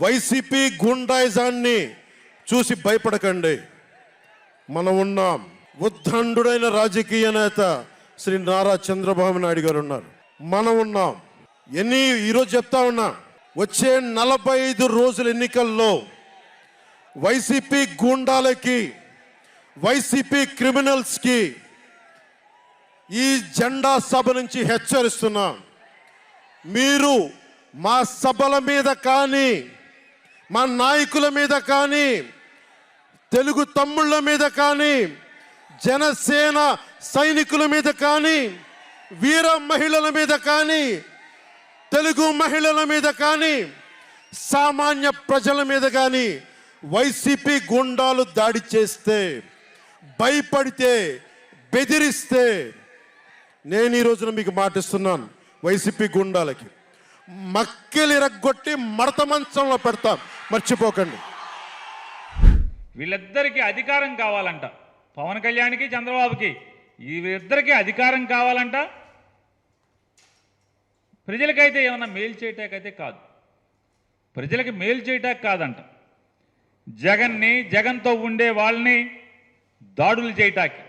YCP గుండాయిజాన్ని చూసి భయపడకండి. మనం ఉన్నాం. ఉద్దండుడైన రాజకీయ నేత శ్రీ నారా చంద్రబాబు నాయుడు గారు ఉన్నారు. మనం ఉన్నాం. ఈరోజు చెప్తా ఉన్నా, వచ్చే 45 రోజుల ఎన్నికల్లో వైసీపీ గూండాలకి, వైసీపీ క్రిమినల్స్కి ఈ జెండా సభ నుంచి హెచ్చరిస్తున్నాం. మీరు మా సభల మీద కానీ, మా నాయకుల మీద కానీ, తెలుగు తమ్ముళ్ళ మీద కానీ, జనసేన సైనికుల మీద కానీ, వీర మహిళల మీద కానీ, తెలుగు మహిళల మీద కానీ, సామాన్య ప్రజల మీద కానీ వైసీపీ గుండాలు దాడి చేస్తే, భయపడితే, బెదిరిస్తే నేను ఈ రోజున మీకు మాటిస్తున్నాను, వైసీపీ గుండాలకి మక్కెలు ఇరగొట్టి మడత మంచంలో పెడతాం, మర్చిపోకండి. వీళ్ళిద్దరికీ అధికారం కావాలంట. పవన్ కళ్యాణ్కి చంద్రబాబుకి వీరిద్దరికీ అధికారం కావాలంట. ప్రజలకైతే ఏమన్నా మేలు చేయటాకైతే కాదు, ప్రజలకి మేలు చేయటానికి కాదంట. జగన్తో ఉండే వాళ్ళని దాడులు చేయటానికి,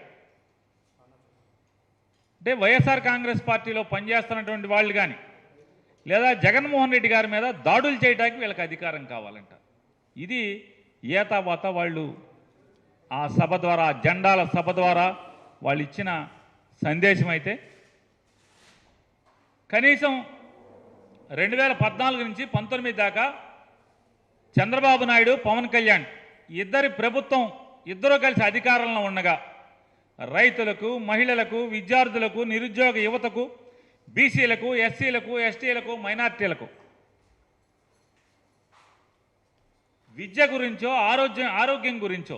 అంటే వైఎస్ఆర్ కాంగ్రెస్ పార్టీలో పనిచేస్తున్నటువంటి వాళ్ళు కానీ, లేదా జగన్మోహన్ రెడ్డి గారి మీద దాడులు చేయడానికి వీళ్ళకి అధికారం కావాలంట. ఇది ఏతావాత వాళ్ళు ఆ సభ ద్వారా, జెండాల సభ ద్వారా వాళ్ళు ఇచ్చిన సందేశం. అయితే కనీసం 2014 నుంచి 19 దాకా చంద్రబాబు నాయుడు, పవన్ కళ్యాణ్ ఇద్దరి ప్రభుత్వం ఇద్దరూ కలిసి అధికారంలో ఉండగా రైతులకు, మహిళలకు, విద్యార్థులకు, నిరుద్యోగ యువతకు, బీసీలకు, ఎస్సీలకు, ఎస్టీలకు, మైనార్టీలకు విద్య గురించో, ఆరోగ్యం గురించో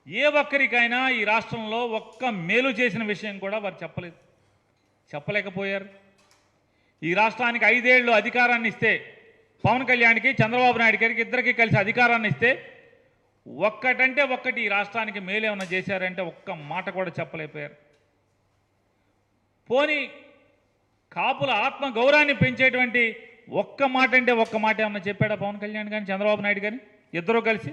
ఏ ఒక్కరికైనా ఈ రాష్ట్రంలో ఒక్క మేలు చేసిన విషయం కూడా వారు చెప్పలేకపోయారు. ఈ రాష్ట్రానికి 5 ఏళ్ళు అధికారాన్ని ఇస్తే, పవన్ కళ్యాణ్కి, చంద్రబాబు నాయుడు గారికి ఇద్దరికి కలిసి అధికారాన్ని ఇస్తే ఒక్కటంటే ఒక్కటి ఈ రాష్ట్రానికి మేలేమన్నా చేశారంటే ఒక్క మాట కూడా చెప్పలేకపోయారు. పోనీ కాపుల ఆత్మ గౌరవాన్ని పెంచేటువంటి ఒక్క మాట అంటే ఒక్క మాట ఏమన్నా చెప్పాడా పవన్ కళ్యాణ్ కానీ, చంద్రబాబు నాయుడు కానీ ఇద్దరూ కలిసి?